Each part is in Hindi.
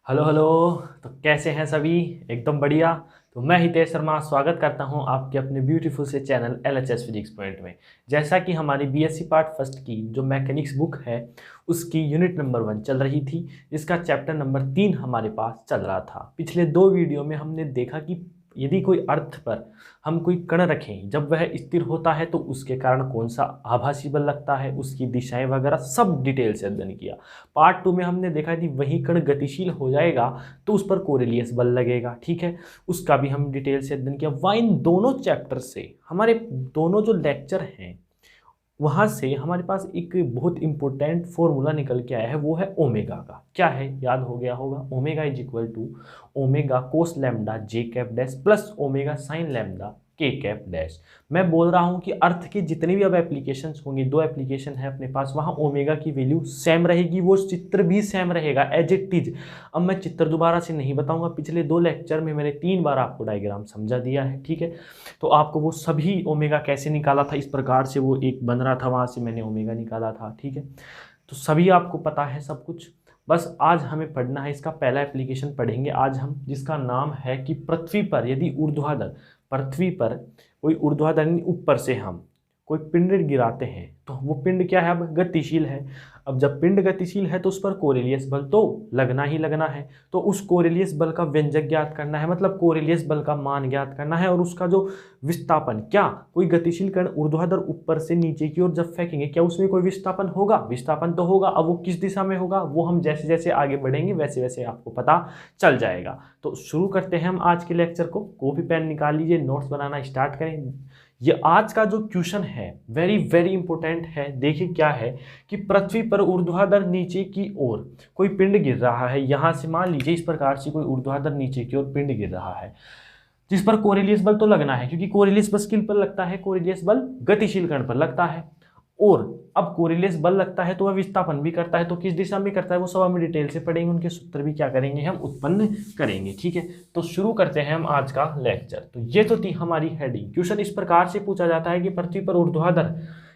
Hello hello. तो कैसे हैं सभी? एकदम बढ़िया। तो मैं हितेश शर्मा स्वागत करता हूं आपके अपने ब्यूटीफुल से चैनल LHS फिजिक्स पॉइंट में। जैसा कि हमारी BSc पार्ट फर्स्ट की जो मैकेनिक्स बुक है उसकी यूनिट नंबर 1 चल रही थी, जिसका चैप्टर नंबर 3 हमारे पास चल रहा था। पिछले 2 वीडियो में हमने देखा कि यदि कोई अर्थ पर हम कोई कण रखें, जब वह स्थिर होता है तो उसके कारण कौन सा आभासी बल लगता है, उसकी दिशाएं वगैरह सब डिटेल से अध्ययन किया। पार्ट 2 में हमने देखा कि वही कण गतिशील हो जाएगा तो उस पर कोरिलियस बल लगेगा, ठीक है। उसका भी हम डिटेल से अध्ययन किया। वहाँ इन दोनों चैप्टर से हमारे दोनों जो लेक्चर हैं वहाँ से हमारे पास एक बहुत इंपॉर्टेंट फॉर्मूला निकल के आया है, वो है ओमेगा का। क्या है याद हो गया होगा, omega is equal to omega cos lambda J cap dash plus omega sine lambda K cap dash. मैं बोल रहा हूँ कि अर्थ के जितने भी अब एप्लीकेशंस होंगे, 2 एप्लीकेशन है अपने पास, वहाँ ओमेगा की वैल्यू सेम रहेगी, वो चित्र भी सेम रहेगा एज इट इज। अब मैं चित्र दोबारा से नहीं बताऊंगा, पिछले 2 लेक्चर में मैंने 3 बार आपको डायग्राम समझा दिया है, ठीक है। तो आपको वो सभी ओमेगा कैसे निकाला था, इस प्रकार से वो एक बन रहा था, वहाँ से मैंने ओमेगा निकाला था, ठीक है। तो सभी आपको पता है सब कुछ। बस आज हमें पढ़ना है, इसका पहला एप्लीकेशन पढ़ेंगे आज हम, जिसका नाम है कि पृथ्वी पर यदि ऊर्ध्वाधर, पृथ्वी पर कोई ऊर्ध्वाधर ऊपर से हम कोई पिंड गिराते हैं तो वो पिंड क्या है, अब गतिशील है। अब जब पिंड गतिशील है तो उस पर कोरिलियस बल तो लगना ही लगना है। तो उस कोरिलियस बल का व्यंजक ज्ञात करना है, मतलब कोरिलियस बल का मान ज्ञात करना है, और उसका जो विस्थापन, क्या कोई गतिशील कण ऊर्ध्वाधर ऊपर से नीचे की ओर जब फेंकेंगे क्या उसमें कोई विस्थापन होगा? विस्थापन तो होगा। अब वो किस दिशा में होगा वो हम जैसे जैसे आगे बढ़ेंगे वैसे वैसे आपको पता चल जाएगा। तो शुरू करते हैं हम आज के लेक्चर को। कॉपी पेन निकाल लीजिए, नोट्स बनाना स्टार्ट करें। ये आज का जो क्वेश्चन है वेरी वेरी इंपॉर्टेंट है। देखिए क्या है कि पृथ्वी पर ऊर्ध्वाधर नीचे की ओर कोई पिंड गिर रहा है। यहां से मान लीजिए इस प्रकार से कोई ऊर्ध्वाधर नीचे की ओर पिंड गिर रहा है, जिस पर कोरिलियस बल तो लगना है, क्योंकि कोरिलियस बल किस पर लगता है, कोरिलियस बल गतिशील कण पर लगता है। और अब कोरिलियस बल लगता है तो वह विस्थापन भी करता है, तो किस दिशा में करता है वो सब हम डिटेल से पढ़ेंगे, उनके सूत्र भी क्या करेंगे हम उत्पन्न करेंगे, ठीक है। तो शुरू करते हैं हम आज का लेक्चर। तो ये तो थी हमारी हेडिंग। क्वेश्चन इस प्रकार से पूछा जाता है कि पृथ्वी पर ऊर्ध्वाधर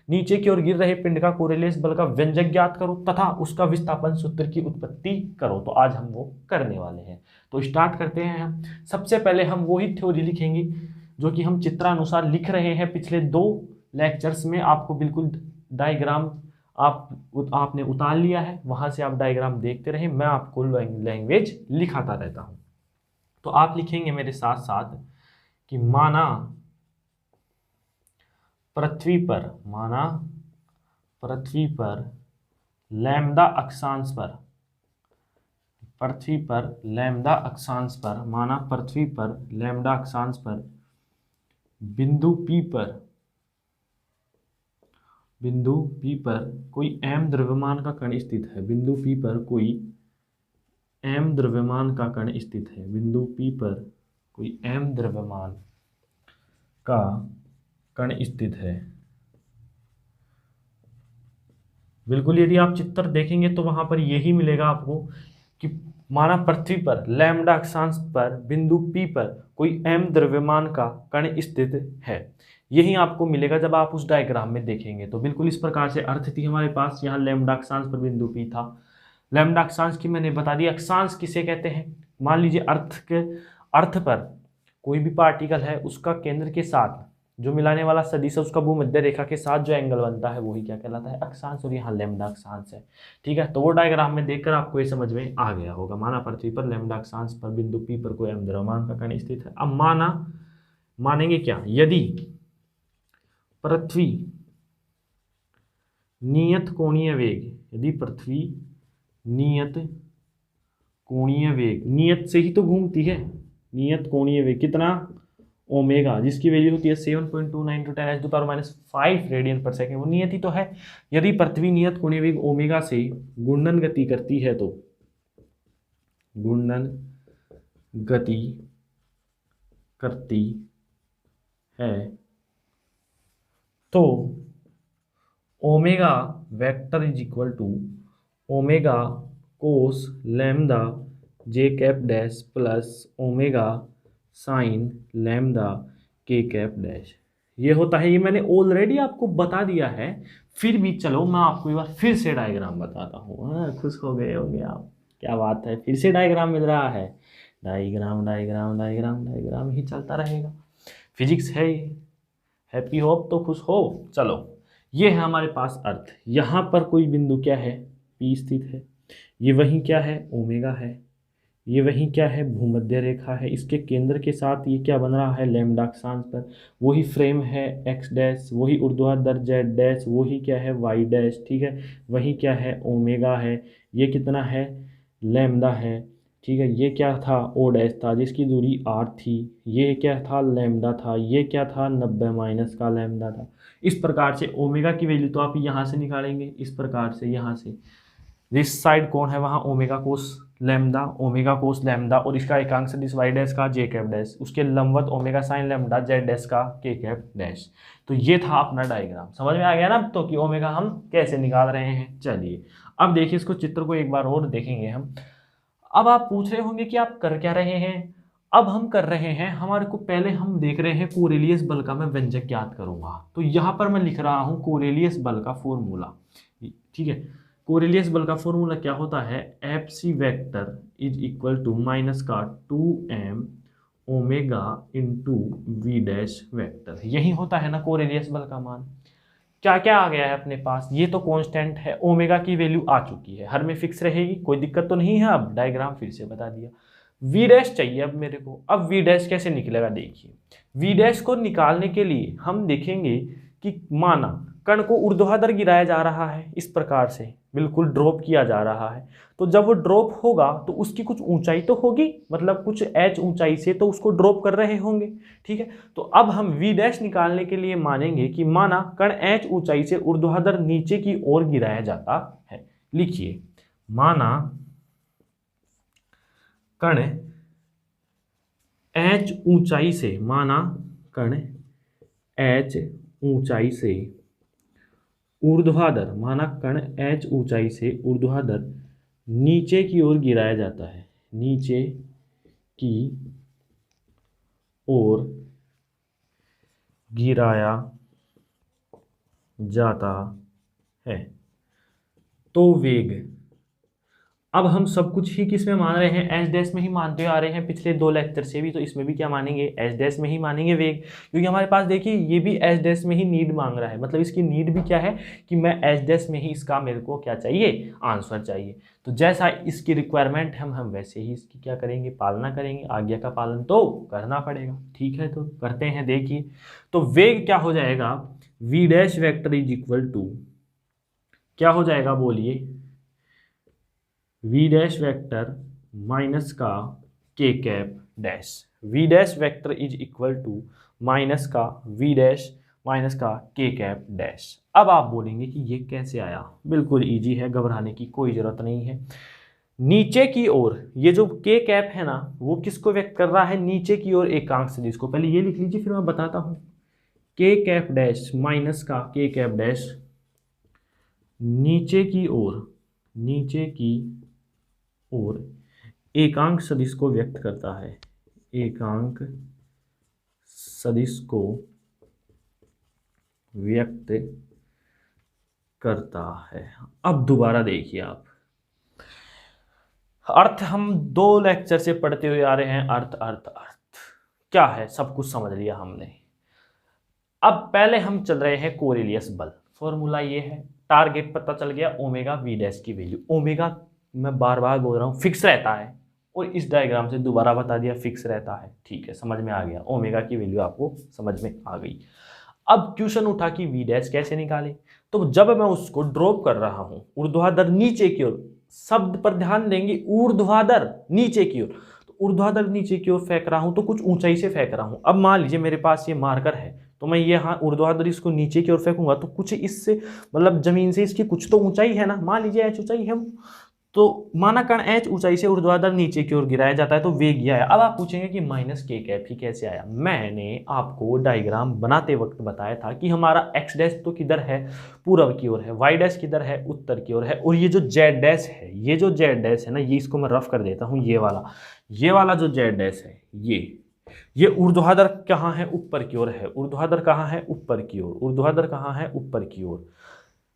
नीचे की ओर गिर रहे पिंड का कोरिलियस बल का व्यंजक ज्ञात करो तथा उसका विस्थापन सूत्र की उत्पत्ति करो। तो आज हम वो करने वाले हैं। तो स्टार्ट करते हैं हम। सबसे पहले हम वही थ्योरी लिखेंगे जो कि हम चित्रानुसार लिख रहे हैं पिछले 2 लेक्चर्स में। आपको बिल्कुल डायग्राम आपने उतार लिया है, वहां से आप डायग्राम देखते रहे, मैं आपको लैंग्वेज लिखाता रहता हूं। तो आप लिखेंगे मेरे साथ साथ कि माना पृथ्वी पर लैम्डा अक्षांश पर, पृथ्वी पर लैम्डा अक्षांश पर, माना पृथ्वी पर लैम्डा अक्षांश पर बिंदु P पर कोई m द्रव्यमान का कण स्थित है। बिंदु P पर कोई m द्रव्यमान का कण स्थित है। बिंदु P पर कोई m द्रव्यमान का कण स्थित है। बिल्कुल, यदि आप चित्र देखेंगे तो वहां पर यही मिलेगा आपको कि माना पृथ्वी पर लैम्डा अक्षांश पर बिंदु P पर कोई m द्रव्यमान का कण स्थित है। यही आपको मिलेगा जब आप उस डायग्राम में देखेंगे। तो बिल्कुल इस प्रकार से अर्थ थी हमारे पास। यहाँ लैम्डा अक्षांश पर बिंदु P था। लैम्डा अक्षांश की मैंने बता दी। अक्षांश किसे कहते हैं? मान लीजिए अर्थ पर कोई भी पार्टिकल है, उसका केंद्र के साथ जो मिलाने वाला सदिश है उसका भूमध्य रेखा के साथ जो एंगल बनता है वही क्या कहलाता है? अक्षांश। और यहाँ लैम्डा अक्षांश है, ठीक है। तो वो डायग्राम में देखकर आपको ये समझ में आ गया होगा। माना पृथ्वी पर लैम्डा अक्षांश पर बिंदु P पर कोई m द्रव्यमान का कण स्थित है। अब मानेंगे क्या, यदि पृथ्वी नियत कोणीय वेग, यदि पृथ्वी नियत कोणीय वेग, नियत से ही तो घूमती है, नियत कोणीय वेग कितना? ओमेगा, जिसकी वैल्यू होती है 7.29 × 10⁻⁵ रेडियन पर सेकेंड, वो नियत ही तो है। यदि पृथ्वी नियत कोणीय वेग ओमेगा से घूर्णन गति करती है तो घूर्णन गति करती है तो omega vector is equal to omega cos lambda J cap dash plus omega sine lambda K cap dash. ये होता है, ये मैंने ऑलरेडी आपको बता दिया है, फिर भी चलो मैं आपको एक बार फिर से डायग्राम बताता हूँ। खुश हो गए होंगे आप। क्या बात है, फिर से डायग्राम मिल रहा है। डायग्राम डायग्राम डायग्राम डायग्राम ही चलता रहेगा, फिजिक्स है ये। हैप्पी हो तो खुश हो। चलो, ये है हमारे पास अर्थ। यहाँ पर कोई बिंदु क्या है, पी स्थित है। ये वही क्या है, ओमेगा है। ये वही क्या है, भूमध्य रेखा है। इसके केंद्र के साथ ये क्या बन रहा है, लैम्डा अक्षांश पर। वही फ्रेम है एक्स डैश, वही ऊर्ध्वाधर जेड डैश, वही क्या है वाई डैश, ठीक है। वही क्या है, ओमेगा है। ये कितना है, लैम्डा है, ठीक है। ये क्या था, ओ डैश था जिसकी दूरी आर थी। ये क्या था, लैम्डा था। ये क्या था, 90 माइनस का लैम्डा था। इस प्रकार से ओमेगा की वैल्यू तो आप यहाँ से निकालेंगे, इस प्रकार से यहाँ से। दिस साइड कौन है, वहाँ omega cos lambda, omega cos lambda, और इसका एकांक सदिश वाई डैश का जे कैप डैश, उसके लंबवत omega sine lambda Z dash का के कैप डैश। तो ये था अपना डायग्राम। समझ में आ गया ना तो कि ओमेगा हम कैसे निकाल रहे हैं। चलिए अब देखिए इसको, चित्र को एक बार और देखेंगे हम। अब आप पूछ रहे होंगे कि आप कर क्या रहे हैं। अब हम कर रहे हैं, हमारे को पहले हम देख रहे हैं कोरेलियस बल का मैं व्यंजक ज्ञात करूंगा। तो यहाँ पर मैं लिख रहा हूँ कोरेलियस बल का फॉर्मूला, ठीक है। कोरेलियस बल का फॉर्मूला क्या होता है, F C vector is equal to minus का 2m omega into V dash vector. यही होता है ना कोरेलियस बल का मान। क्या क्या आ गया है अपने पास, ये तो कांस्टेंट है, ओमेगा की वैल्यू आ चुकी है, हर में फिक्स रहेगी, कोई दिक्कत तो नहीं है। अब डायग्राम फिर से बता दिया। वी डैश चाहिए अब मेरे को। अब वी डैश कैसे निकलेगा, देखिए वी डैश को निकालने के लिए हम देखेंगे कि माना कण को ऊर्ध्वाधर गिराया जा रहा है, इस प्रकार से बिल्कुल ड्रॉप किया जा रहा है। तो जब वो ड्रॉप होगा तो उसकी कुछ ऊंचाई तो होगी, मतलब कुछ एच ऊंचाई से तो उसको ड्रॉप कर रहे होंगे, ठीक है। तो अब हम वी डैश निकालने के लिए मानेंगे कि माना कण एच ऊंचाई से ऊर्ध्वाधर नीचे की ओर गिराया जाता है। लिखिए, माना कण एच ऊंचाई से, माना कण एच ऊंचाई से ऊर्ध्वाधर, माना कण एच ऊंचाई से ऊर्ध्वाधर नीचे की ओर गिराया जाता है, नीचे की ओर गिराया जाता है। तो वेग, अब हम सब कुछ ही किस में मान रहे हैं, एच डैश में ही मानते आ रहे हैं पिछले 2 लेक्चर से भी, तो इसमें भी क्या मानेंगे, एच डैश में ही मानेंगे वेग। क्योंकि हमारे पास देखिए ये भी एच डैश में ही नीड मांग रहा है, मतलब इसकी नीड भी क्या है कि मैं एच डैश में ही इसका मेरे को क्या चाहिए, आंसर चाहिए। तो जैसा इसकी रिक्वायरमेंट है हम वैसे ही इसकी क्या करेंगे, पालना करेंगे। आज्ञा का पालन तो करना पड़ेगा, ठीक है। तो करते हैं, देखिए तो वेग क्या हो जाएगा, V dash vector is equal to क्या हो जाएगा बोलिए, वी डैश वैक्टर माइनस का K cap dash. V dash vector is equal to minus का वी डैश माइनस का के कैप डैश। अब आप बोलेंगे कि ये कैसे आया, बिल्कुल इजी है, घबराने की कोई ज़रूरत नहीं है। नीचे की ओर ये जो के कैप है ना, वो किसको व्यक्त कर रहा है, नीचे की ओर एकांक सदिश को। पहले ये लिख लीजिए फिर मैं बताता हूँ। के कैप डैश माइनस का के कैप डैश नीचे की ओर, नीचे की और एकांक सदिश को व्यक्त करता है, एकांक सदिश को व्यक्त करता है। अब दोबारा देखिए आप, अर्थ हम 2 लेक्चर से पढ़ते हुए आ रहे हैं। अर्थ अर्थ अर्थ क्या है, सब कुछ समझ लिया हमने। अब पहले हम चल रहे हैं कोरेलियस बल। फॉर्मूला ये है, टारगेट पता चल गया, ओमेगा वी डैश की वैल्यू। ओमेगा मैं बार बार बोल रहा हूँ फिक्स रहता है, और इस डायग्राम से दोबारा बता दिया फिक्स रहता है, ठीक है, समझ में आ गया। ओमेगा की वैल्यू आपको समझ में आ गई। अब क्वेश्चन उठा कि वी डैश कैसे निकाले। तो जब मैं उसको ड्रॉप कर रहा हूँ ऊर्ध्वाधर नीचे की ओर, शब्द पर ध्यान देंगे, ऊर्ध्वाधर नीचे की ओर, तो ऊर्ध्वाधर नीचे की ओर फेंक रहा हूँ तो कुछ ऊंचाई से फेंक रहा हूँ। अब मान लीजिए मेरे पास ये मार्कर है, तो मैं ये हाँ ऊर्ध्वाधर इसको नीचे की ओर फेंकूंगा तो कुछ इससे मतलब जमीन से इसकी कुछ तो ऊंचाई है ना, मान लीजिए एच ऊंचाई है। तो माना कण एच ऊंचाई से ऊर्ध्वाधर नीचे की ओर गिराया जाता है तो वेग यह आया। अब आप पूछेंगे कि माइनस के कैप ही कैसे आया। मैंने आपको डायग्राम बनाते वक्त बताया था कि हमारा एक्स डैश तो किधर है, पूर्व की ओर है, वाई डैश किधर है, उत्तर की ओर है, और ये जो जेड डैश है, ये जो जेड डैश है ना, ये इसको मैं रफ कर देता हूँ, ये वाला जो जेड डैश है, ये ऊर्ध्वाधर कहाँ है, ऊपर की ओर है। ऊर्ध्वाधर कहाँ है, ऊपर की ओर। ऊर्ध्वाधर कहाँ है, ऊपर की ओर।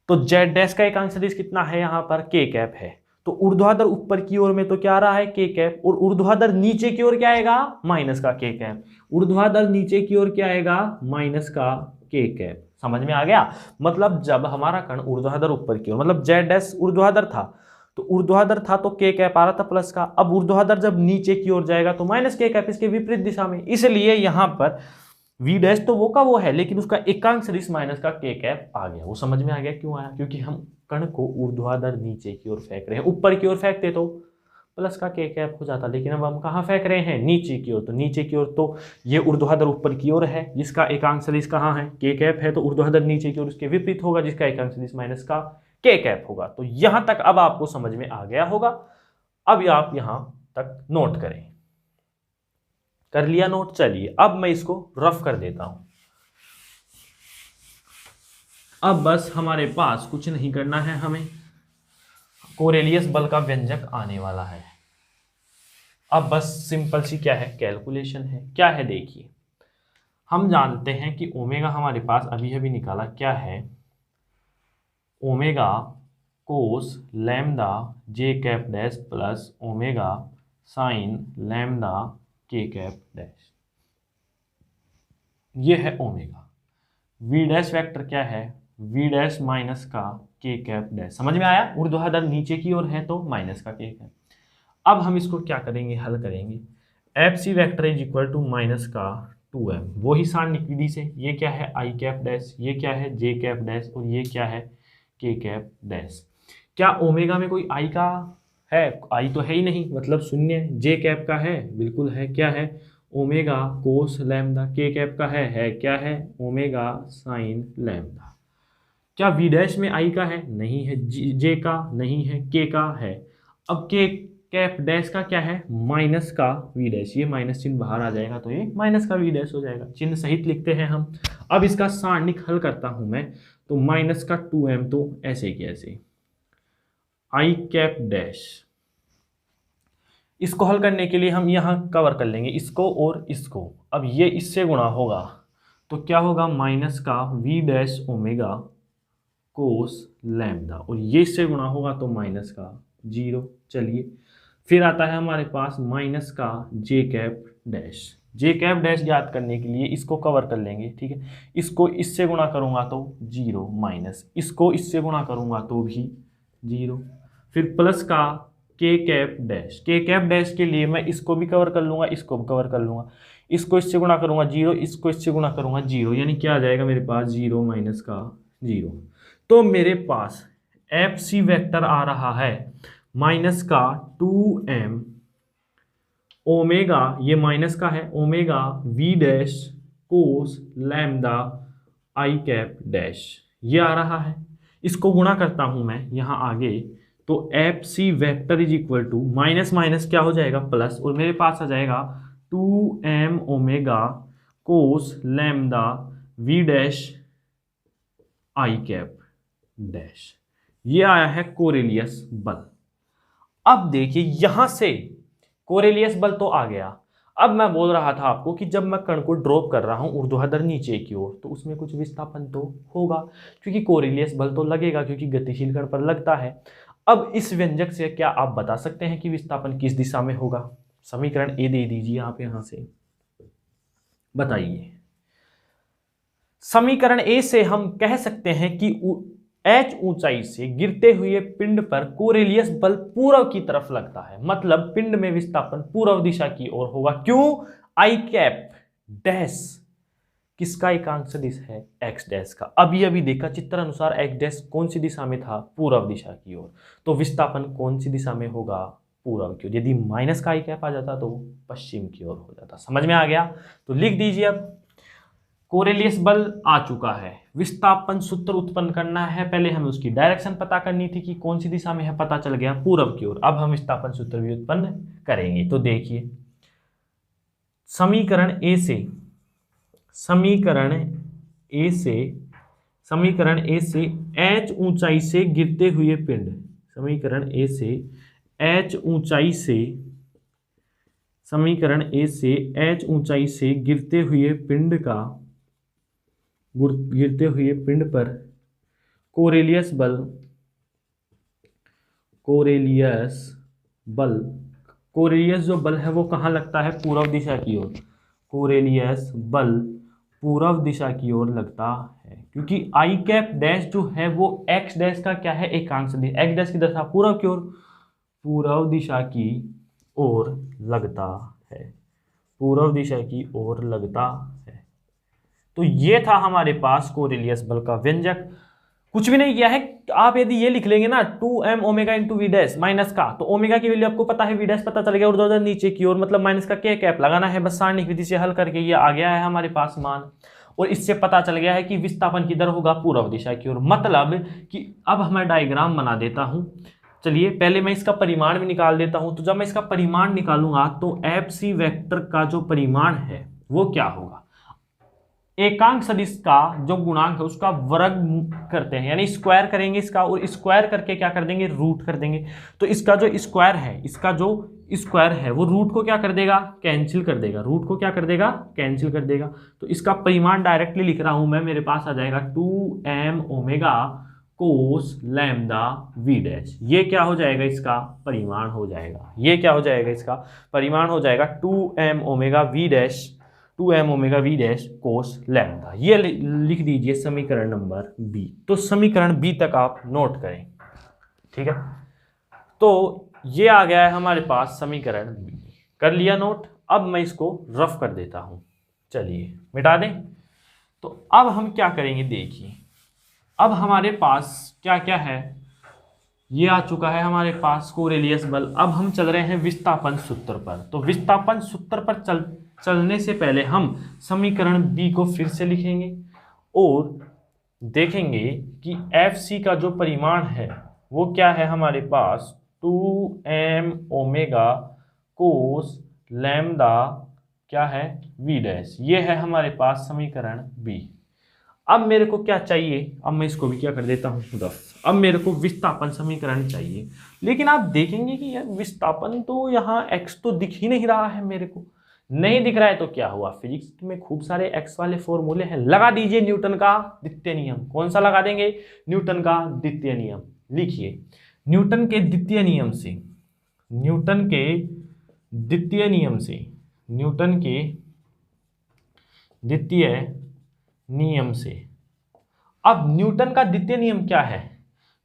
तो जेड डैश का एकांक सदिश कितना है यहाँ पर, के कैप है। तो ऊर्ध्वाधर ऊपर की ओर में तो क्या आ रहा है के कैप, और ऊर्ध्वाधर नीचे की ओर क्या आएगा माइनस का के कैप, ऊर्ध्वाधर नीचे की ओर क्या आएगा माइनस का के कैप। समझ में आ गया? मतलब जब हमारा कण ऊर्ध्वाधर ऊपर की ओर, मतलब जेड डैश ऊर्ध्वाधर था, तो ऊर्ध्वाधर था तो के कैप आ रहा था प्लस का, अब ऊर्ध्वाधर जब नीचे की ओर जाएगा तो माइनस के कैप, इसके विपरीत दिशा में, इसलिए यहां पर वी डैश तो वो का वो है, लेकिन उसका एकांक सदिश माइनस का के कैप आ गया। वो समझ में आ गया क्यों आया? क्योंकि हम कण को ऊर्ध्वाधर नीचे की ओर फेंक रहे हैं, ऊपर की ओर फेंकते तो प्लस का के कैप हो जाता, लेकिन अब हम कहाँ फेंक रहे हैं नीचे की ओर, तो नीचे की ओर तो ये ऊर्ध्वाधर ऊपर की ओर है जिसका एकांक सदिश कहाँ है के कैप है, तो ऊर्ध्वाधर नीचे की ओर उसके विपरीत होगा जिसका एकांक सदिश माइनस का के कैप होगा। तो यहां तक अब आपको समझ में आ गया होगा। अब आप यहां तक नोट करें। कर लिया नोट? चलिए अब मैं इसको रफ कर देता हूं। अब बस हमारे पास कुछ नहीं करना है, हमें कोरेलियस बल का व्यंजक आने वाला है। अब बस सिंपल सी क्या है कैलकुलेशन है। क्या है देखिए, हम जानते हैं कि ओमेगा हमारे पास अभी अभी निकाला क्या है, omega cos lambda J cap dash plus omega sine lambda K cap dash, ये है ओमेगा। वी डैश वेक्टर क्या है, वी डैश माइनस का के कैप डैश। समझ में आया? ऊर्ध्वाधर नीचे की ओर है तो माइनस का के कैप। अब हम इसको क्या करेंगे, हल करेंगे। F C vector is equal to minus का 2m, वो ही सारणिक विधि से, ये क्या है आई कैप डैश, ये क्या है जे कैप डैश, और ये क्या है के कैप डैश। क्या ओमेगा में कोई आई का है? आई तो है ही नहीं, मतलब शून्य। जे कैप का है? बिल्कुल है। क्या है? Omega cos lambda. K cap का है क्या है? Omega sine lambda. क्या वी डैश में आई का है? नहीं है। जे का नहीं है, के का है। अब के कैप डैश का क्या है? माइनस का वी डैश, ये माइनस चिन्ह बाहर आ जाएगा तो ये माइनस का वी डैश हो जाएगा, चिन्ह सहित लिखते हैं हम। अब इसका सारणिक हल करता हूं मैं, तो माइनस का 2m, तो ऐसे की ऐसे आई कैप डैश। इसको हल करने के लिए हम यहां कवर कर लेंगे इसको और इसको। अब ये इससे गुणा होगा तो क्या होगा, माइनस का V dash omega cos lambda, और ये इससे गुणा होगा तो माइनस का 0। चलिए फिर आता है हमारे पास माइनस का जे कैप डैश। जे कैप डैश ज्ञात करने के लिए इसको कवर कर लेंगे, ठीक है। इसको इससे गुणा करूंगा तो 0, माइनस इसको इससे गुणा करूंगा तो भी 0, फिर प्लस का के कैप डैश। के कैप डैश के लिए मैं इसको भी कवर कर लूंगा, इसको भी कवर कर लूंगा। इसको इससे गुणा करूंगा 0, इसको इससे गुणा करूंगा 0, यानी क्या आ जाएगा मेरे पास 0 माइनस का 0। तो मेरे पास एफ सी वैक्टर आ रहा है माइनस का 2m ओमेगा, ये माइनस का है, omega V dash cos lambda I cap dash, ये आ रहा है। इसको गुणा करता हूं मैं यहां आगे, तो F C vector is equal to minus minus क्या हो जाएगा प्लस, और मेरे पास आ जाएगा 2m omega cos lambda V dash I cap dash. ये आया है कोरेलियस बल। अब देखिए यहां से कोरेलियस बल तो आ गया। अब मैं बोल रहा था आपको कि जब मैं कण को ड्रॉप कर रहा हूं ऊर्ध्वाधर नीचे की ओर, तो उसमें कुछ विस्थापन तो होगा, क्योंकि कोरेलियस बल तो लगेगा, क्योंकि गतिशील कण पर लगता है। अब इस व्यंजक से क्या आप बता सकते हैं कि विस्थापन किस दिशा में होगा? समीकरण ए दे दीजिए आप यहां से, बताइए। समीकरण ए से हम कह सकते हैं कि h ऊंचाई से गिरते हुए पिंड पर कोरेलियस बल पूर्व की तरफ लगता है, मतलब पिंड में विस्थापन पूर्व दिशा की ओर होगा। क्यों? आई कैप डैश किसका एकांक सदिश है? एक्स डैश का। अभी अभी देखा चित्र अनुसार एक्स डैश कौन सी दिशा में था? पूर्व दिशा की ओर। तो विस्थापन कौन सी दिशा में होगा? पूर्व की ओर। यदि माइनस का आई कैप आ जाता तो पश्चिम की ओर हो जाता। समझ में आ गया? तो लिख दीजिए। अब कोरेलियस बल आ चुका है, विस्थापन सूत्र उत्पन्न करना है। पहले हमें उसकी डायरेक्शन पता करनी थी कि कौन सी दिशा में है, पता चल गया पूर्व की ओर। अब हम विस्थापन सूत्र भी उत्पन्न करेंगे। तो देखिए समीकरण ए से h ऊंचाई से गिरते हुए पिंड, समीकरण ए से h ऊंचाई से गिरते हुए पिंड पर कोरेलियस कोरेलियस बल, कोरेलियस जो बल है वो कहाँ लगता है? पूर्व दिशा की ओर। कोरेलियस बल पूर्व दिशा की ओर लगता है, क्योंकि आई कैप डैश जो है वो एक्स डैश का क्या है? एकांक सदिश। एक्स डैश की दशा पूर्व की ओर, पूर्व दिशा की ओर लगता है, पूर्व दिशा की ओर लगता है। तो ये था हमारे पास कोरेलियस बल का व्यंजक। कुछ भी नहीं किया है। आप यदि ये लिख लेंगे ना 2m omega into V dash minus का, तो ओमेगा की वैल्यू आपको पता है, वी डैश पता चल गया, ऊर्ध्वाधर नीचे की ओर, मतलब माइनस का के कैप लगाना है बस। सारणिक विधि से हल करके ये आ गया है हमारे पास मान, और इससे पता चल गया है कि विस्थापन किधर होगा? पूर्व दिशा की ओर। मतलब कि अब मैं डायग्राम बना देता हूं। चलिए पहले मैं इसका परिमाण भी निकाल देता हूं। तो जब मैं इसका परिमाण निकालूंगा तो एफ सी वेक्टर का जो परिमाण है वो क्या होगा? एकांक सदिश का जो गुणांक है उसका वर्ग करते हैं, यानी स्क्वायर करेंगे इसका, और स्क्वायर करके क्या कर देंगे? रूट कर देंगे। तो इसका जो स्क्वायर है, इसका जो स्क्वायर है वो रूट को क्या कर देगा? कैंसिल कर देगा। रूट को क्या कर देगा? कैंसिल कर देगा। तो इसका परिमाण डायरेक्टली लिख रहा हूं मैं, मेरे पास आ जाएगा 2m omega cos lambda V dash. ये क्या हो जाएगा? इसका परिमाण हो जाएगा। ये क्या हो जाएगा? इसका परिमाण हो जाएगा 2m omega V dash, 2m omega V dash cos lambda. ये लिख दीजिए समीकरण नंबर बी। तो समीकरण बी तक आप नोट करें, ठीक है। तो ये आ गया है हमारे पास समीकरण बी। कर लिया नोट? अब मैं इसको रफ कर देता हूं। चलिए मिटा दें। तो अब हम क्या करेंगे? देखिए अब हमारे पास क्या क्या है। ये आ चुका है हमारे पास कोरेलियस बल। अब हम चल रहे हैं विस्थापन सूत्र पर। तो विस्थापन सूत्र पर चलने से पहले हम समीकरण बी को फिर से लिखेंगे और देखेंगे कि एफ सी का जो परिमाण है वो क्या है हमारे पास? 2m ओमेगा कोस लैम्डा क्या है? V dash. ये है हमारे पास समीकरण बी। अब मेरे को क्या चाहिए? अब मैं इसको भी क्या कर देता हूँ रफ। अब मेरे को विस्थापन समीकरण चाहिए, लेकिन आप देखेंगे कि यार विस्थापन तो यहाँ x तो दिख ही नहीं रहा है। मेरे को नहीं दिख रहा है तो क्या हुआ? फिजिक्स में खूब सारे x वाले फॉर्मूले हैं। लगा दीजिए न्यूटन का द्वितीय नियम। कौन सा लगा देंगे? न्यूटन का द्वितीय नियम। लिखिए न्यूटन के द्वितीय नियम से, न्यूटन के द्वितीय नियम से, न्यूटन के द्वितीय नियम से। अब न्यूटन का द्वितीय नियम क्या है?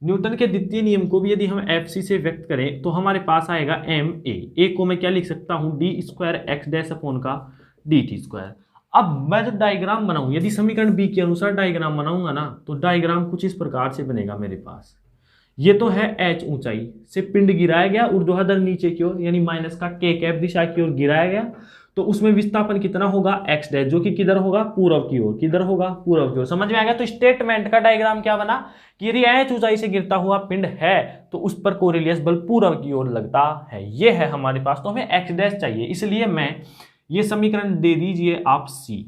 न्यूटन के द्वितीय नियम को भी यदि हम एफ सी से व्यक्त करें तो हमारे पास आएगा एम ए को मैं क्या लिख सकता हूं? D square X dash upon का डी टी स्क्वायर। अब मैं जब डायग्राम बनाऊं, यदि समीकरण बी के अनुसार डायग्राम बनाऊंगा ना, तो डायग्राम कुछ इस प्रकार से बनेगा मेरे पास। ये तो है एच ऊंचाई से पिंड गिराया गया ऊर्ध्वाधर नीचे की ओर, यानी माइनस का के कैप दिशा की ओर गिराया गया। तो उसमें विस्थापन कितना होगा? एक्स डैश, जो कि किधर होगा? पूर्व की ओर। किधर होगा? पूर्व की ओर। समझ में आ गया? तो स्टेटमेंट का डायग्राम क्या बना कि यदि एच ऊंचाई से गिरता हुआ पिंड है तो उस पर कोरेलियस बल पूर्व की ओर लगता है। ये है हमारे पास। तो हमें एक्स डैश चाहिए, इसलिए मैं ये समीकरण दे दीजिए आप सी।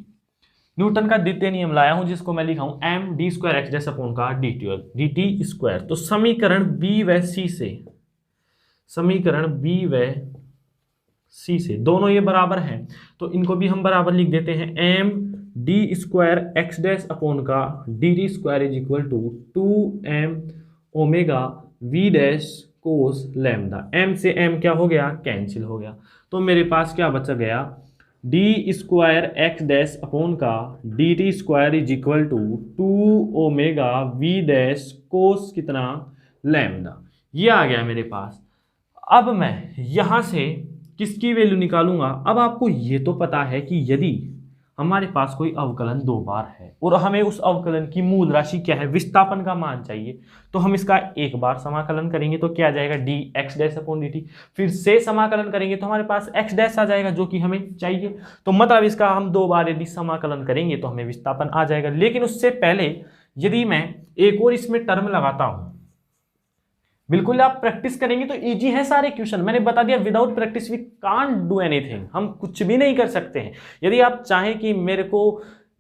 न्यूटन का द्वितीय नियम लाया हूं जिसको मैं लिखा हूं M D square X dash upon का डी टी स्क्वायर। तो समीकरण बी व सी से, समीकरण बी व सी से दोनों ये बराबर हैं, तो इनको भी हम बराबर लिख देते हैं। M D square X dash upon का D T square is equal to 2m omega V dash cos lambda. M से एम क्या हो गया? कैंसिल हो गया। तो मेरे पास क्या बचा गया? D square X dash upon का D T square is equal to 2 omega V dash cos कितना? लैम्डा। ये आ गया मेरे पास। अब मैं यहां से किसकी वैल्यू निकालूंगा? अब आपको ये तो पता है कि यदि हमारे पास कोई अवकलन दो बार है और हमें उस अवकलन की मूल राशि क्या है? विस्थापन का मान चाहिए, तो हम इसका एक बार समाकलन करेंगे तो क्या आ जाएगा? D x dash upon D T. फिर से समाकलन करेंगे तो हमारे पास एक्स डैश आ जाएगा जो कि हमें चाहिए। तो मतलब इसका हम दो बार यदि समाकलन करेंगे तो हमें विस्थापन आ जाएगा। लेकिन उससे पहले यदि मैं एक और इसमें टर्म लगाता हूं, बिल्कुल आप प्रैक्टिस करेंगे तो इजी है सारे क्वेश्चन। मैंने बता दिया without practice we can't do anything. हम कुछ भी नहीं कर सकते हैं। यदि आप चाहें कि मेरे को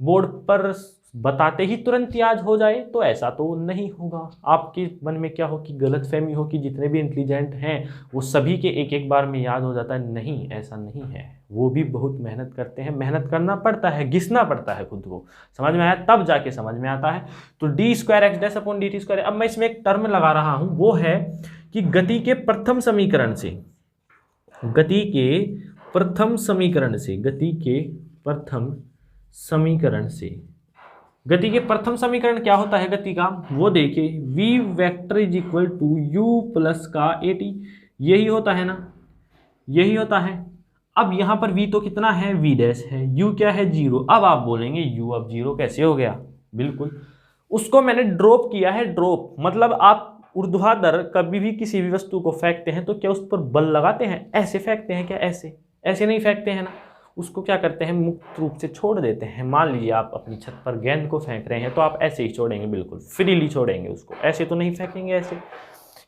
बोर्ड पर बताते ही तुरंत याद हो जाए तो ऐसा तो नहीं होगा। आपके मन में क्या हो कि गलतफहमी हो कि जितने भी इंटेलिजेंट हैं वो सभी के एक एक बार में याद हो जाता है। नहीं, ऐसा नहीं है। वो भी बहुत मेहनत करते हैं। मेहनत करना पड़ता है, घिसना पड़ता है खुद को। समझ में आया? तब जाके समझ में आता है। तो D square X dash upon D T square. अब मैं इसमें एक टर्म लगा रहा हूं, वो है कि गति के प्रथम समीकरण से, गति के प्रथम समीकरण से, गति के प्रथम समीकरण से, गति के प्रथम समीकरण क्या होता है गति का, वो देखिए v vector is equal to u plus का at, यही होता है ना, यही होता है। अब यहां पर v तो कितना है, v डैश है, u क्या है 0। अब आप बोलेंगे u अब 0 कैसे हो गया, बिल्कुल उसको मैंने ड्रॉप किया है। ड्रॉप मतलब आप ऊर्ध्वाधर कभी भी किसी भी वस्तु को फेंकते हैं तो क्या उस पर बल लगाते हैं, ऐसे फेंकते हैं क्या, ऐसे ऐसे नहीं फेंकते हैं ना, उसको क्या करते हैं, मुक्त रूप से छोड़ देते हैं। मान लीजिए आप अपनी छत पर गेंद को फेंक रहे हैं तो आप ऐसे ही छोड़ेंगे, बिल्कुल फ्रीली छोड़ेंगे उसको, ऐसे तो नहीं फेंकेंगे, ऐसे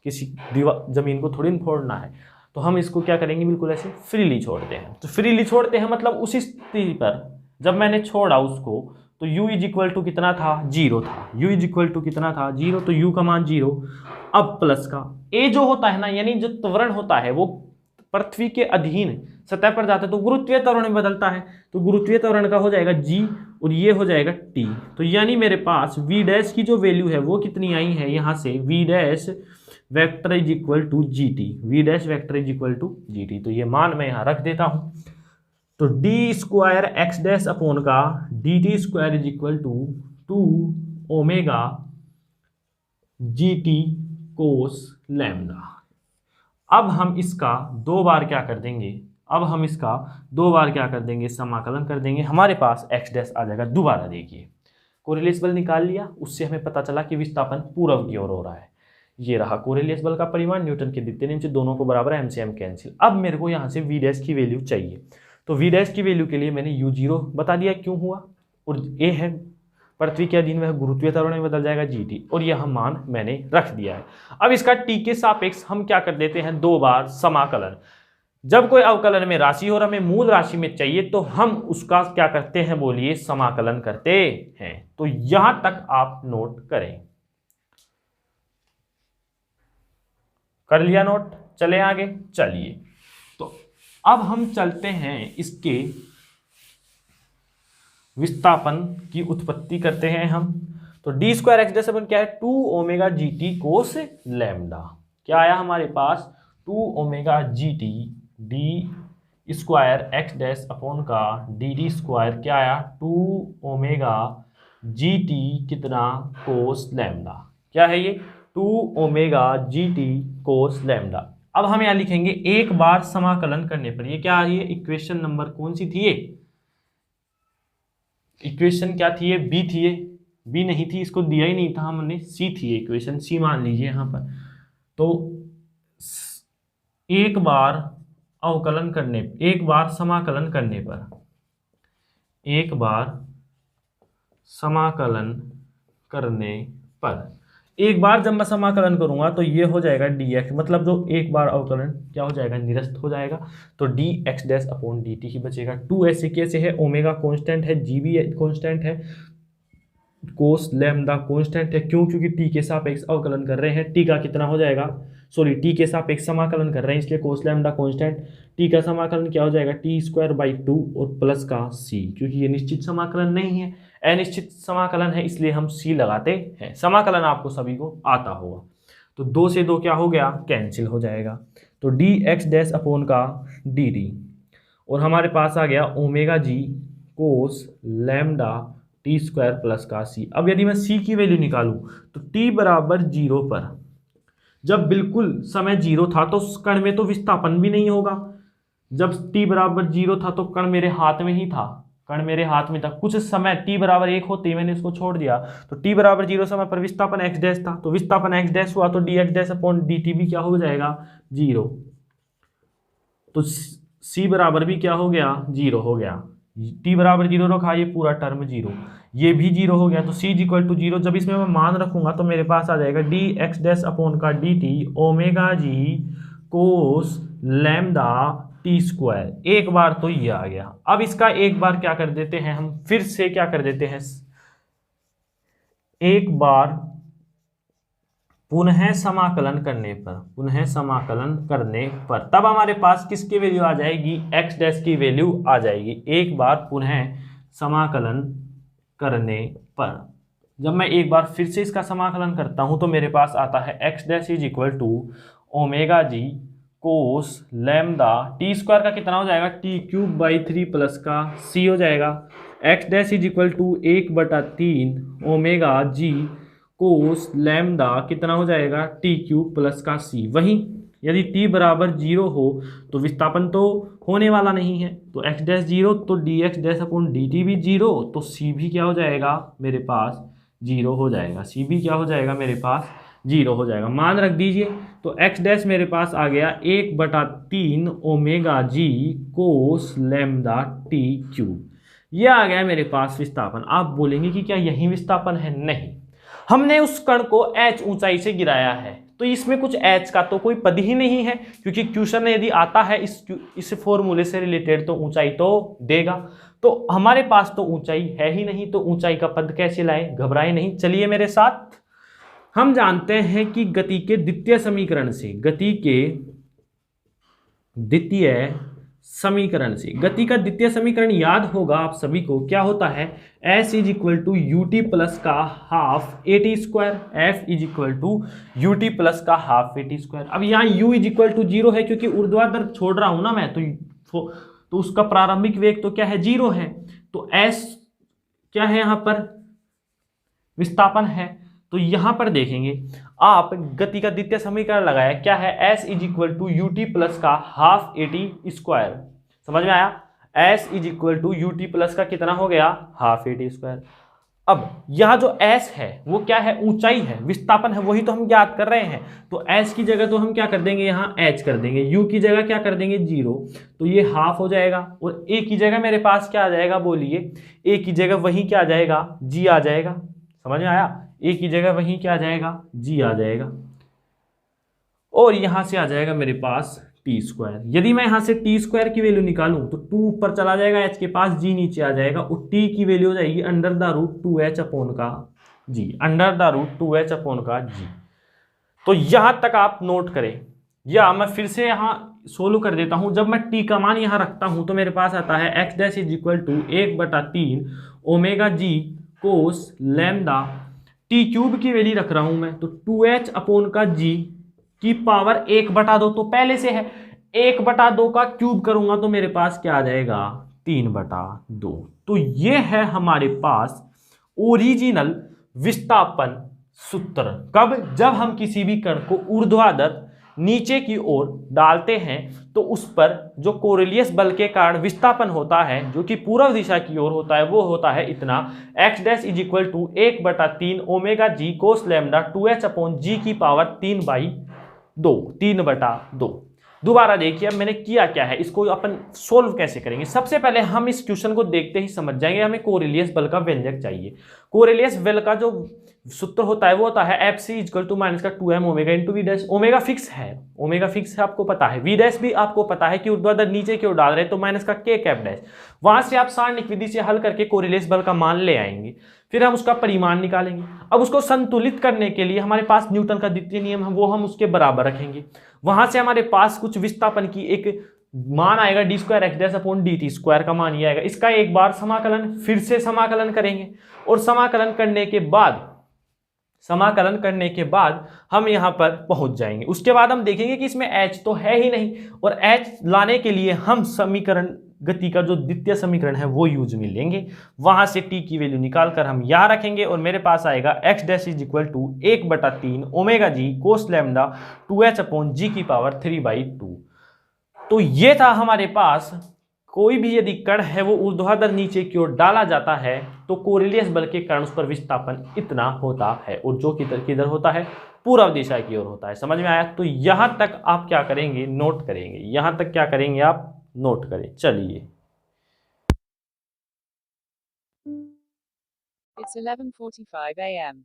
किसी दीवार जमीन को थोड़ी फोड़ना है। तो हम इसको क्या करेंगे, बिल्कुल ऐसे फ्रीली छोड़ते हैं। तो फ्रीली छोड़ते हैं मतलब उसी स्थिति पर जब मैंने छोड़ा उसको तो u इज इक्वल टू कितना था, 0 था। u इज इक्वल टू कितना था, 0, तो u का मान 0। अब प्लस का a जो होता है ना, यानी जो त्वरण होता है वो पृथ्वी के अधीन सतह पर जाता है तो गुरुत्वीय त्वरण में बदलता है, तो गुरुत्वीय त्वरण का हो जाएगा g और ये हो जाएगा t। तो यानी मेरे पास v डैश की जो वैल्यू है वो कितनी आई है, यहाँ से v dash vector is equal to G T, V dash vector is equal to G T. तो ये मान मैं यहाँ रख देता हूँ। तो D square X dash upon का D T square is equal to 2 omega G T cos lambda. अब हम इसका दो बार क्या कर देंगे, अब हम इसका दो बार क्या कर देंगे, समाकलन कर देंगे, हमारे पास एक्स डैश आ जाएगा। दोबारा देखिए कोरिलेस बल निकाल लिया, उससे हमें पता चला कि विस्थापन पूर्व की ओर हो रहा है। ये रहा कोरिलेस बल का परिमाण, न्यूटन के द्वितीय नियम से दोनों को बराबर है, एम से एम कैंसिल। अब मेरे को यहाँ से वी डैश की वैल्यू चाहिए, तो वी डैश की वैल्यू के लिए मैंने u0 बता दिया क्यों हुआ, और a है पृथ्वी के अधीन, वह गुरुत्वीय त्वरण में बदल जाएगा gt, और यह मान मैंने रख दिया है। अब इसका t के सापेक्ष हम क्या कर देते हैं, दो बार समाकलन। जब कोई अवकलन में राशि और हमें मूल राशि में चाहिए तो हम उसका क्या करते हैं, बोलिए समाकलन करते हैं। तो यहां तक आप नोट करें, कर लिया नोट, चले आगे। चलिए तो अब हम चलते हैं इसके विस्थापन की उत्पत्ति करते हैं हम। तो डी स्क्वायर एक्स डैश अपन क्या है, 2 omega G T cos lambda. क्या आया हमारे पास, 2 omega G T D square X dash upon का डी डी स्क्वायर क्या आया, 2 ओमेगा जी टी कितना कोस लैम्डा। क्या है ये, 2 omega G T cos lambda. अब हम यहाँ लिखेंगे एक बार समाकलन करने पर, ये क्या आ रही है, इक्वेशन नंबर कौन सी थी, ये इक्वेशन क्या थी, ये बी थी, ये बी नहीं थी, इसको दिया ही नहीं था हमने, सी थी इक्वेशन, सी मान लीजिए यहाँ पर। तो एक बार अवकलन करने, एक बार समाकलन करने पर, एक बार समाकलन करने पर, एक बार जब मैं समाकलन करूंगा तो ये हो जाएगा dx, मतलब जो एक बार अवकलन क्या हो जाएगा, निरस्त हो जाएगा। तो dx डैश अपॉन dt ही बचेगा। 2 ऐसे कैसे है, ओमेगा कांस्टेंट है, g भी कांस्टेंट है, कोस लैम्डा कांस्टेंट है। क्यों, क्योंकि t के सापेक्ष अवकलन कर रहे हैं, t का कितना हो जाएगा, सॉरी t के सापेक्ष समाकलन कर रहे हैं, इसलिए कोस लैम्डा कांस्टेंट। t का समाकलन क्या हो जाएगा, t स्क्वायर बाई 2 और प्लस का c, क्योंकि ये निश्चित समाकलन नहीं है, अनिश्चित समाकलन है, इसलिए हम c लगाते हैं। समाकलन आपको सभी को आता होगा। तो 2 से 2 क्या हो गया, कैंसिल हो जाएगा। तो डी एक्स डैश अपॉन का डी डी, और हमारे पास आ गया omega G cos lambda T square plus का सी। अब यदि मैं सी की वैल्यू निकालूं तो टी बराबर 0 पर, जब बिल्कुल समय 0 था तो कण में तो विस्थापन भी नहीं होगा। जब t बराबर 0 था तो कण मेरे हाथ में ही था, कण मेरे हाथ में था। कुछ समय t बराबर 1 होते ही मैंने इसको छोड़ दिया, तो t बराबर 0 समय पर विस्थापन x डैश था, तो विस्थापन x डैश हुआ तो dx डैश अपॉन dt भी क्या हो जाएगा, 0। तो c बराबर भी क्या हो गया, 0 हो गया। t बराबर 0 रखा, ये पूरा टर्म 0, ये भी 0 हो गया। तो c इक्वल टू 0, जब इसमें मैं मान रखूंगा तो मेरे पास आ जाएगा डी एक्स डैश अपॉन का D T omega G cos lambda T square. एक बार तो ये आ गया। अब इसका एक बार क्या कर देते हैं हम, फिर से क्या कर देते हैं, एक बार पुनः समाकलन करने पर, पुनः समाकलन करने पर तब हमारे पास किसकी वैल्यू आ जाएगी, एक्स डैश की वैल्यू आ जाएगी। एक बार पुनः समाकलन करने पर, जब मैं एक बार फिर से इसका समाकलन करता हूं तो मेरे पास आता है X dash is equal to omega G cos lambda T square का कितना हो जाएगा, टी क्यूब बाई 3 प्लस का सी हो जाएगा। X dash is equal to 1/3 omega G cos lambda कितना हो जाएगा, टी क्यूब प्लस का सी। वहीं यदि t बराबर 0 हो तो विस्थापन तो होने वाला नहीं है, तो x डैश 0 तो D x dash upon D T भी 0, तो c भी क्या हो जाएगा मेरे पास 0 हो जाएगा, c भी क्या हो जाएगा मेरे पास 0 हो जाएगा। मान रख दीजिए, तो x डैश मेरे पास आ गया 1/3 omega G cos lambda T cube. यह आ गया मेरे पास विस्थापन। आप बोलेंगे कि क्या यही विस्थापन है? नहीं, हमने उस कण को h ऊंचाई से गिराया है, तो इसमें कुछ h का तो कोई पद ही नहीं है, क्योंकि क्वेश्चन यदि आता है इस फॉर्मूले से रिलेटेड तो ऊंचाई तो देगा, तो हमारे पास तो ऊंचाई है ही नहीं, तो ऊंचाई का पद कैसे लाए? घबराए नहीं, चलिए मेरे साथ। हम जानते हैं कि गति के द्वितीय समीकरण से, गति के द्वितीय समीकरण से, गति का द्वितीय समीकरण याद होगा आप सभी को, क्या होता है, s is equal to U T plus का half A T square, F is equal to U T plus का हाफ ए टी स्क्वायर। अब यहाँ u इज इक्वल टू 0 है, क्योंकि ऊर्ध्वाधर छोड़ रहा हूं ना मैं, तो उसका प्रारंभिक वेग तो क्या है, 0 है, तो s क्या है यहाँ पर, विस्थापन है। तो यहां पर देखेंगे आप, गति का द्वितीय समीकरण लगाया, क्या है, s is equal to U T plus का हाफ ए टी स्क्वायर। समझ में आया? s is equal to U T plus का कितना हो गया, हाफ ए टी स्क्वायर। अब यहां जो s है वो क्या है, ऊंचाई है, विस्थापन है, वही तो हम ज्ञात कर रहे हैं। तो s की जगह तो हम क्या कर देंगे, यहाँ h कर देंगे, u की जगह क्या कर देंगे 0, तो ये हाफ हो जाएगा, और a की जगह मेरे पास क्या आ जाएगा, बोलिए, a की जगह वही क्या आ जाएगा, g आ जाएगा। समझ में आया? a की जगह वही क्या आ जाएगा, g आ जाएगा, और यहां से आ जाएगा मेरे पास टी स्क्वायर। यदि मैं यहां से टी स्क्वायर की वैल्यू निकालूं तो 2 ऊपर चला जाएगा, h के पास, g नीचे आ जाएगा, और t की वैल्यू हो जाएगी under the root 2h upon का g, under the root 2h upon का g। तो यहां तक आप नोट करें, या मैं फिर से यहां सोल्व कर देता हूं। जब मैं t का मान यहां रखता हूं तो मेरे पास आता है x dash is equal to 1/3 omega G cos lambda, T cube की वैल्यू रख रहा हूं मैं, तो 2h अपॉन का g की पावर 1/2, तो पहले से है 1/2 का क्यूब करूंगा तो मेरे पास क्या आ जाएगा, 3/2। तो ये है हमारे पास ओरिजिनल विस्थापन सूत्र। कब? जब हम किसी भी कण को ऊर्ध्वाधर नीचे की ओर डालते हैं, तो उस पर जो कोरिलियस बल के कारण विस्थापन होता है, जो कि पूर्व दिशा की ओर होता है, वो होता है इतना, x dash is equal to 1/3 omega G cos lambda 2h upon G की पावर 3/2। दोबारा देखिए, अब मैंने किया क्या है, इसको अपन सोल्व कैसे करेंगे। सबसे पहले हम इस क्वेश्चन को देखते ही समझ जाएंगे, हमें कोरिलियस बल का व्यंजक चाहिए। कोरिलियस बल का जो सूत्र होता है वो होता है F C equal to minus का 2m omega into V dash. Omega fix है, ओमेगा फिक्स है, आपको पता है। वी डैश भी आपको पता है कि ऊर्ध्वाधर नीचे की ओर डाल रहे हैं, तो माइनस का के कैप डैश। वहां से आप सारणिक विधि से हल करके कोरिलियस बल का मान ले आएंगे, फिर हम उसका परिमाण निकालेंगे। अब उसको संतुलित करने के लिए हमारे पास न्यूटन का द्वितीय नियम है, वो हम उसके बराबर रखेंगे। वहां से हमारे पास कुछ विस्थापन की एक मान आएगा, D square X dash upon D T square का मान ये आएगा। इसका एक बार समाकलन, फिर से समाकलन करेंगे, और समाकलन करने के बाद हम यहां पर पहुंच जाएंगे। उसके बाद हम देखेंगे कि इसमें h तो है ही नहीं, और h लाने के लिए हम समीकरण, गति का जो द्वितीय समीकरण है वो यूज में लेंगे। वहां से t की वैल्यू निकालकर हम यहां रखेंगे, और मेरे पास आएगा x dash is equal to 1/3 omega G cos lambda 2h upon G की पावर 3/2। तो ये था हमारे पास, कोई भी यदि कण है वो ऊर्ध्वाधर नीचे की ओर डाला जाता है, तो कोरिलियस बल के कारण उस पर विस्थापन इतना होता है, और जो किधर होता है, पूर्व दिशा की ओर होता है। समझ में आया? तो यहां तक आप क्या करेंगे, नोट करेंगे, यहां तक क्या करेंगे आप, नोट करें। चलिए, It's 11:45 a.m.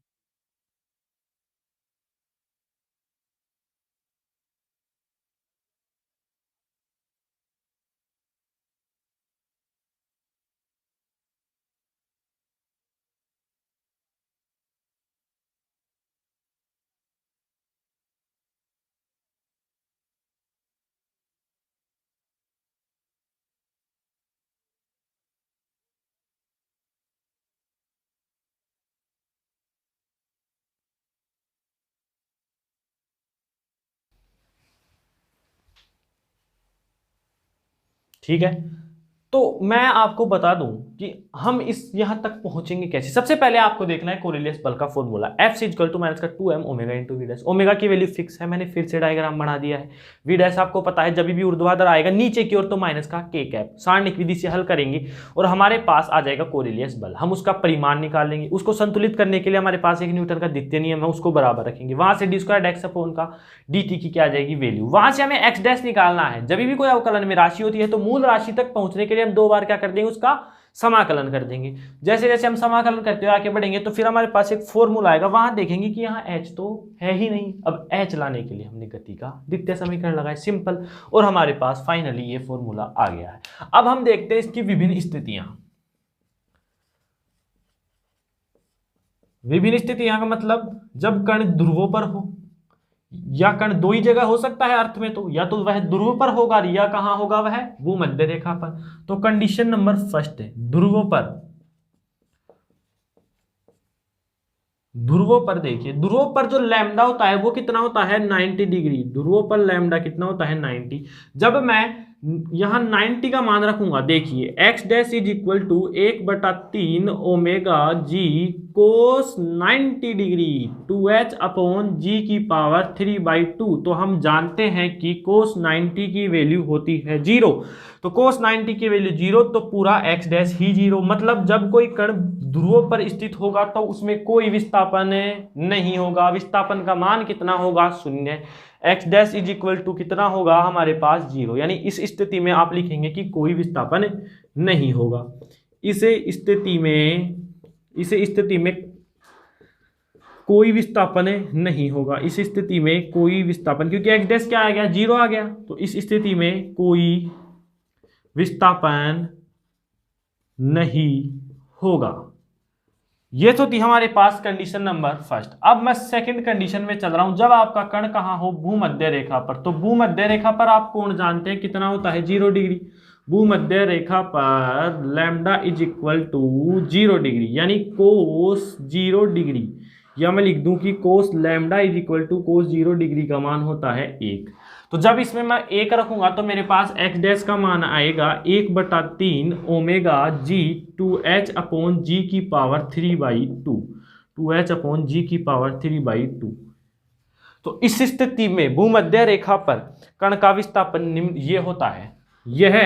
ठीक है, तो मैं आपको बता दूं कि हम इस यहां तक पहुंचेंगे कैसे। सबसे पहले आपको देखना है कोरिलियस बल का formula, F equal to minus का 2m omega into V dash. Omega की वैल्यू फिक्स है, मैंने फिर से डायग्राम बना दिया है। वी डैश आपको पता है, जब भी ऊर्ध्वाधर आएगा नीचे की ओर तो माइनस का k कैप। सारणिक विधि से हल करेंगे और हमारे पास आ जाएगा कोरिलियस बल। हम उसका परिमाण निकाल लेंगे, उसको संतुलित करने के लिए हमारे पास एक न्यूटन का द्वितीय नियम है, उसको बराबर रखेंगे। वहां से डी स्क्वायर एक्स अपॉन का dt की क्या आ जाएगी वैल्यू। वहां से हमें एक्स डैश निकालना है। जब भी कोई अवकलन में राशि होती है तो मूल राशि तक पहुंचने के लिए हम 2 बार क्या कर देंगे, उसका समाकलन कर देंगे। जैसे जैसे हम समाकलन करते हुए आगे बढ़ेंगे तो फिर हमारे पास एक फॉर्मूला आएगा, वहां देखेंगे कि यहाँ h तो है ही नहीं। अब h लाने के लिए हमने गति का द्वितीय समीकरण लगाया, सिंपल, और हमारे पास फाइनली ये फॉर्मूला आ गया है। अब हम देखते हैं इसकी विभिन्न स्थितियां। विभिन्न स्थितियां का मतलब जब कण ध्रुवों पर हो, या कण दो ही जगह हो सकता है अर्थ में, तो या तो वह ध्रुव पर होगा या कहां होगा, वह भूमध्य रेखा पर। तो कंडीशन नंबर फर्स्ट है ध्रुवों पर। ध्रुवों पर देखिए, ध्रुवों पर जो लैम्डा होता है वो कितना होता है 90 डिग्री। ध्रुवों पर लैम्डा कितना होता है 90। जब मैं यहां 90 का मान रखूंगा, देखिए X dash is equal to 1/3 omega G cos 90 degree 2h upon G की पावर 3/2। तो हम जानते हैं कि कोस 90 की वैल्यू होती है 0। तो कोस 90 की वैल्यू 0, तो पूरा एक्स डैश ही 0। मतलब जब कोई कण ध्रुव पर स्थित होगा तो उसमें कोई विस्थापन नहीं होगा। विस्थापन का मान कितना होगा 0। X dash is equal to कितना होगा हमारे पास 0। यानी इस स्थिति में आप लिखेंगे कि कोई विस्थापन नहीं होगा। इस स्थिति में कोई विस्थापन नहीं होगा। इस स्थिति में कोई विस्थापन, क्योंकि एक्स डैश क्या आ गया 0 आ गया, तो इस स्थिति में कोई विस्थापन नहीं होगा। ये तो थी हमारे पास कंडीशन नंबर फर्स्ट। अब मैं सेकंड कंडीशन में चल रहा हूं, जब आपका कण कहां हो भूमध्य रेखा पर। तो भूमध्य रेखा पर आप कोण जानते हैं कितना होता है 0 डिग्री। भूमध्य रेखा पर lambda is equal to 0 degree, यानी कोस 0 डिग्री, या मैं लिख दूं कि cos lambda is equal to cos 0 degree का मान होता है 1। तो जब इसमें मैं 1 रखूंगा तो मेरे पास एक्स डैश का मान आएगा 1/3 ओमेगा जी 2h अपॉन जी की पावर 3/2। 2h अपॉन जी की पावर 3/2। तो इस स्थिति में भूमध्य रेखा पर कण का विस्थापन निम्न ये होता है। यह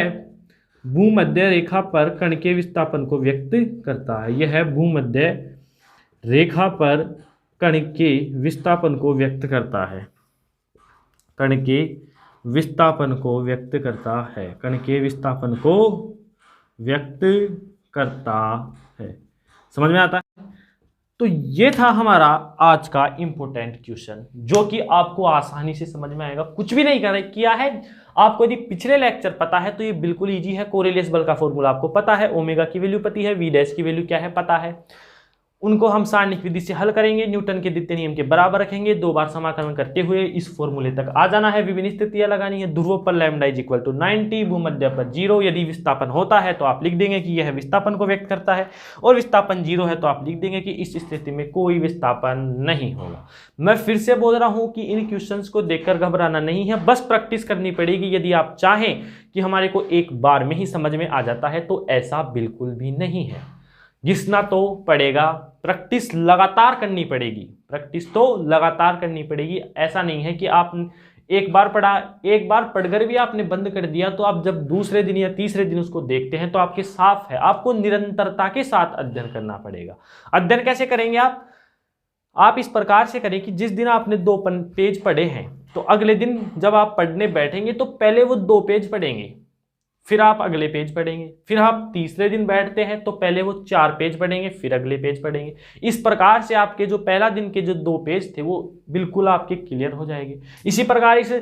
भूमध्य रेखा पर कण के विस्थापन को व्यक्त करता है। यह भूमध्य रेखा पर कण के विस्थापन को व्यक्त करता है। कण के विस्थापन को व्यक्त करता है। कण के विस्थापन को व्यक्त करता है। समझ में आता है? तो ये था हमारा आज का इंपॉर्टेंट क्वेश्चन, जो कि आपको आसानी से समझ में आएगा। कुछ भी नहीं किया है। आपको यदि पिछले लेक्चर पता है तो ये बिल्कुल इजी है। कोरिलियस बल का फॉर्मूला आपको पता है, ओमेगा की वैल्यू पता है, वी डैश की वैल्यू क्या है पता है। उनको हम सारणिक विधि से हल करेंगे, न्यूटन के द्वितीय नियम के बराबर रखेंगे, 2 बार समाकलन करते हुए इस फॉर्मूले तक आ जाना है। विभिन्न स्थितियां लगानी है। ध्रुव पर लैम्डा इज इक्वल टू 90, भूमध्य पर 0। यदि विस्थापन होता है तो आप लिख देंगे कि यह विस्थापन को व्यक्त करता है, और विस्थापन 0 है तो आप लिख देंगे कि इस स्थिति में कोई विस्थापन नहीं होगा। मैं फिर से बोल रहा हूं कि इन क्वेश्चंस को देखकर घबराना नहीं है, बस प्रैक्टिस करनी पड़ेगी। यदि आप चाहें कि हमारे को एक बार में ही समझ में आ जाता है तो ऐसा बिल्कुल भी नहीं है। घिसना तो पड़ेगा, प्रैक्टिस लगातार करनी पड़ेगी। प्रैक्टिस तो लगातार करनी पड़ेगी। ऐसा नहीं है कि आप एक बार पढ़ा, एक बार पढ़कर भी आपने बंद कर दिया, तो आप जब दूसरे दिन या तीसरे दिन उसको देखते हैं तो आपके साफ है। आपको निरंतरता के साथ अध्ययन करना पड़ेगा। अध्ययन कैसे करेंगे आप इस प्रकार से करें कि जिस दिन आपने 2 पेज पढ़े हैं तो अगले दिन जब आप पढ़ने बैठेंगे तो पहले वो 2 पेज पढ़ेंगे, फिर आप अगले पेज पढ़ेंगे। फिर आप तीसरे दिन बैठते हैं तो पहले वो 4 पेज पढ़ेंगे, फिर अगले पेज पढ़ेंगे। इस प्रकार से आपके जो पहला दिन के जो 2 पेज थे वो बिल्कुल आपके क्लियर हो जाएंगे। इसी प्रकार इस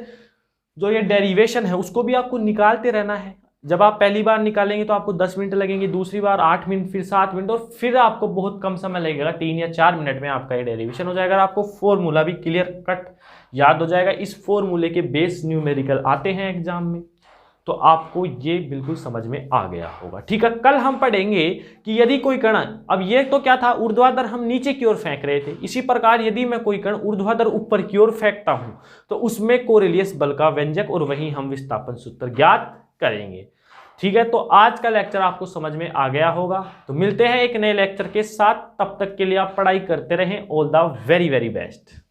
जो ये डेरिवेशन है उसको भी आपको निकालते रहना है। जब आप पहली बार निकालेंगे तो आपको 10 मिनट लगेंगे, दूसरी बार 8 मिनट, फिर 7 मिनट, और फिर आपको बहुत कम समय लगेगा, 3 या 4 मिनट में आपका ये डेरिवेशन हो जाएगा। आपको फॉर्मूला भी क्लियर कट याद हो जाएगा। इस फॉर्मूले के बेस न्यूमेरिकल आते हैं एग्जाम में, तो आपको ये बिल्कुल समझ में आ गया होगा। ठीक है, कल हम पढ़ेंगे कि यदि कोई कण, अब ये तो क्या था, ऊर्ध्वाधर हम नीचे की ओर फेंक रहे थे। इसी प्रकार यदि मैं कोई कण ऊर्ध्वाधर ऊपर की ओर फेंकता हूं तो उसमें कोरिलियस बल का व्यंजक और वहीं हम विस्थापन सूत्र ज्ञात करेंगे। ठीक है, तो आज का लेक्चर आपको समझ में आ गया होगा। तो मिलते हैं एक नए लेक्चर के साथ, तब तक के लिए आप पढ़ाई करते रहें। All the very very best.